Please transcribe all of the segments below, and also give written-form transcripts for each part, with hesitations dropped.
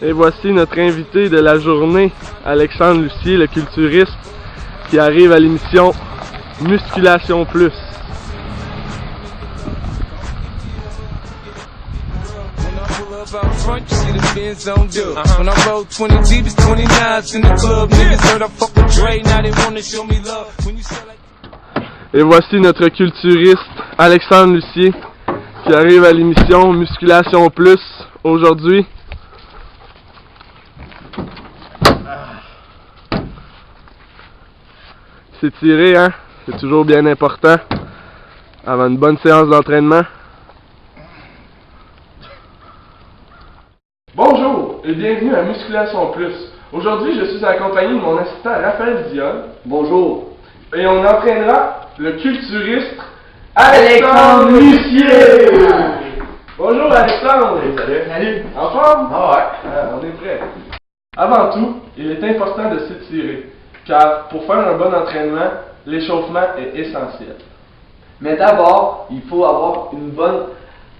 Et voici notre invité de la journée, Alexandre Lucier, le culturiste, qui arrive à l'émission Musculation Plus. Et voici notre culturiste, Alexandre Lucier, qui arrive à l'émission Musculation Plus aujourd'hui. S'étirer, hein? C'est toujours bien important avant une bonne séance d'entraînement. Bonjour et bienvenue à Musculation Plus. Aujourd'hui, je suis accompagné de mon assistant Raphaël Dion. Bonjour. Et on entraînera le culturiste Alexandre Lucier. Bonjour Alexandre. Salut. En forme? Ah ouais. On est prêt. Avant tout, il est important de s'étirer, car pour faire un bon entraînement, l'échauffement est essentiel. Mais d'abord, il faut avoir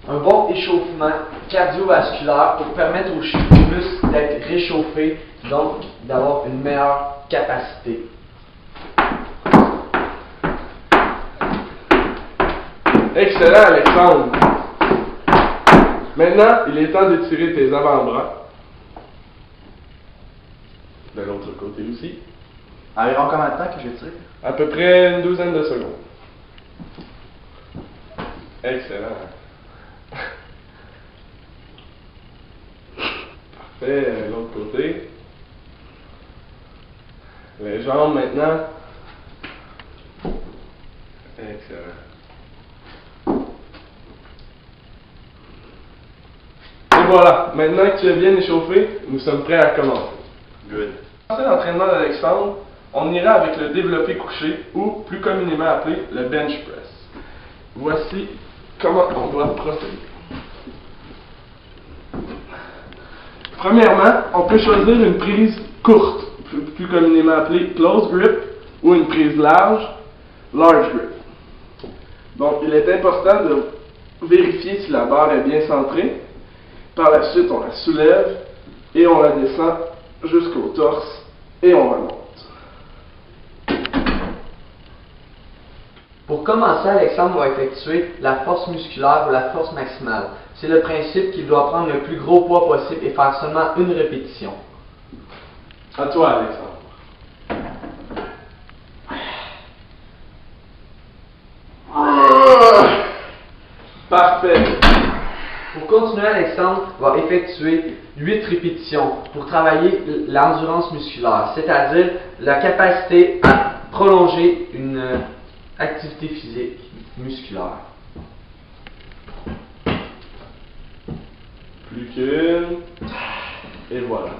un bon échauffement cardiovasculaire pour permettre aux muscles d'être réchauffés, donc d'avoir une meilleure capacité. Excellent Alexandre. Maintenant, il est temps d'étirer tes avant-bras. De l'autre côté aussi. Environ combien de temps que je vais tirer? À peu près une douzaine de secondes. Excellent. Parfait, l'autre côté. Les jambes maintenant. Excellent. Et voilà, maintenant que tu es bien échauffé, nous sommes prêts à commencer. Good. Pour commencer l'entraînement d'Alexandre, on ira avec le développé couché ou plus communément appelé le bench press. Voici comment on doit procéder. Premièrement, on peut choisir une prise courte, plus communément appelée close grip, ou une prise large grip. Donc, il est important de vérifier si la barre est bien centrée. Par la suite, on la soulève et on la descend jusqu'au torse et on remonte. Pour commencer, Alexandre va effectuer la force musculaire ou la force maximale. C'est le principe qu'il doit prendre le plus gros poids possible et faire seulement une répétition. À toi, Alexandre. Parfait. Pour continuer, Alexandre va effectuer 8 répétitions pour travailler l'endurance musculaire, c'est-à-dire la capacité à prolonger une activité physique musculaire. Plus qu'une. Et voilà.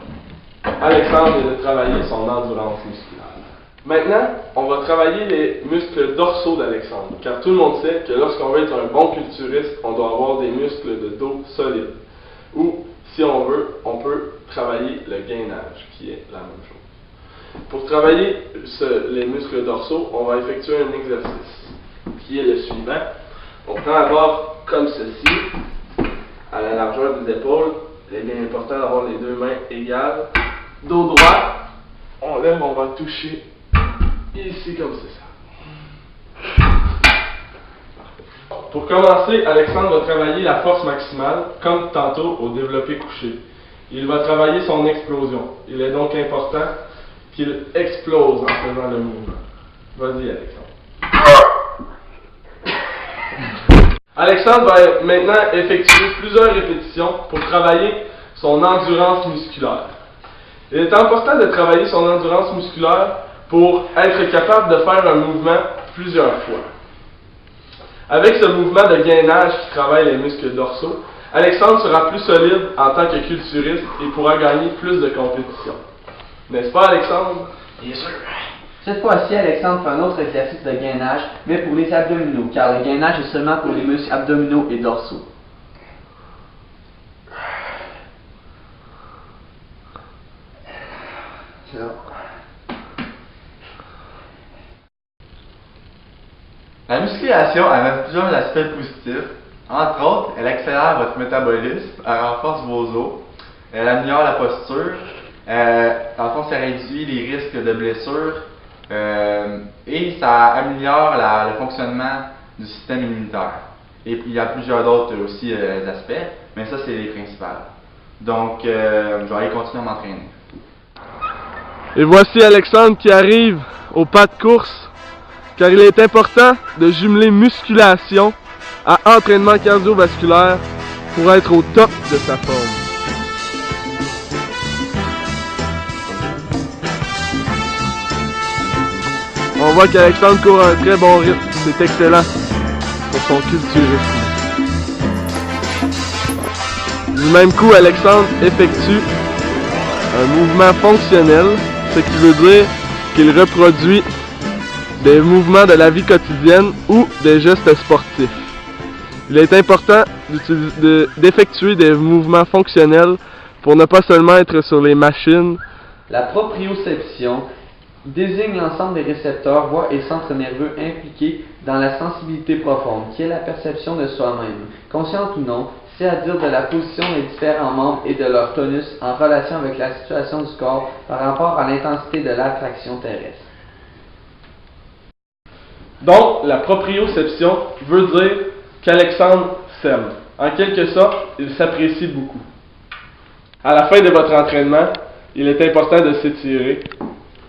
Alexandre vient de travailler son endurance musculaire. Maintenant, on va travailler les muscles dorsaux d'Alexandre, car tout le monde sait que lorsqu'on veut être un bon culturiste, on doit avoir des muscles de dos solides. Ou, si on veut, on peut travailler le gainage, qui est la même chose. Pour travailler les muscles dorsaux, on va effectuer un exercice, qui est le suivant. On prend la barre comme ceci, à la largeur des épaules. Il est bien important d'avoir les deux mains égales. Dos droit, on lève, on va toucher ici comme c'est ça. Parfait. Pour commencer, Alexandre va travailler la force maximale, comme tantôt au développé couché. Il va travailler son explosion. Il est donc important qu'il explose en faisant le mouvement. Vas-y, Alexandre. Alexandre va maintenant effectuer plusieurs répétitions pour travailler son endurance musculaire. Il est important de travailler son endurance musculaire pour être capable de faire un mouvement plusieurs fois. Avec ce mouvement de gainage qui travaille les muscles dorsaux, Alexandre sera plus solide en tant que culturiste et pourra gagner plus de compétitions. N'est-ce pas, Alexandre? Bien sûr. Cette fois-ci, Alexandre fait un autre exercice de gainage, mais pour les abdominaux, car le gainage est seulement pour les muscles abdominaux et dorsaux. C'est là. La musculation musculation amène plusieurs aspects positifs. Entre autres, elle accélère votre métabolisme, elle renforce vos os, elle améliore la posture, dans le fond, ça réduit les risques de blessures et ça améliore le fonctionnement du système immunitaire. Et puis, il y a plusieurs d'autres aussi aspects, mais ça, c'est les principaux. Donc, je vais aller continuer à m'entraîner. Et voici Alexandre qui arrive au pas de course, car il est important de jumeler musculation à entraînement cardiovasculaire pour être au top de sa forme. On voit qu'Alexandre court à un très bon rythme, c'est excellent pour son culturisme. Du même coup, Alexandre effectue un mouvement fonctionnel, ce qui veut dire qu'il reproduit des mouvements de la vie quotidienne ou des gestes sportifs. Il est important d'effectuer des mouvements fonctionnels pour ne pas seulement être sur les machines. La proprioception désigne l'ensemble des récepteurs, voies et centres nerveux impliqués dans la sensibilité profonde, qui est la perception de soi-même. Consciente ou non, c'est à dire de la position des différents membres et de leur tonus en relation avec la situation du corps par rapport à l'intensité de l'attraction terrestre. Donc, la proprioception veut dire qu'Alexandre s'aime. En quelque sorte, il s'apprécie beaucoup. À la fin de votre entraînement, il est important de s'étirer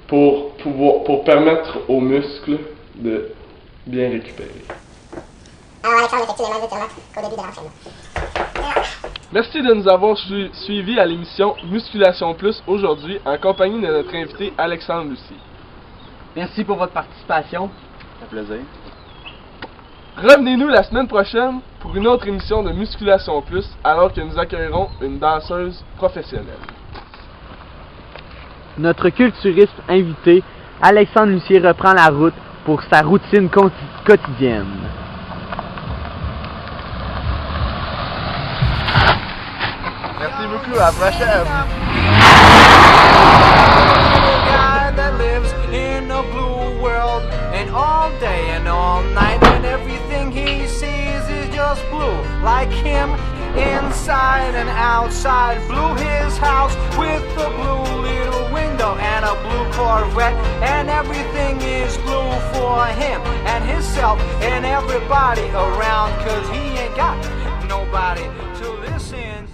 pour permettre aux muscles de bien récupérer. Alors Alexandre effectue les mêmes étirements qu'au début de l'entraînement. Merci de nous avoir suivis à l'émission Musculation Plus aujourd'hui en compagnie de notre invité Alexandre Lucier. Merci pour votre participation. Ça fait plaisir. Revenez-nous la semaine prochaine pour une autre émission de Musculation Plus alors que nous accueillerons une danseuse professionnelle. Notre culturiste invité, Alexandre Lucier, reprend la route pour sa routine quotidienne. Merci beaucoup, à la prochaine! That lives in a blue world, and all day and all night, and everything he sees is just blue, like him inside and outside. Blue his house with a blue little window and a blue Corvette, and everything is blue for him and himself and everybody around, 'cause he ain't got nobody to listen.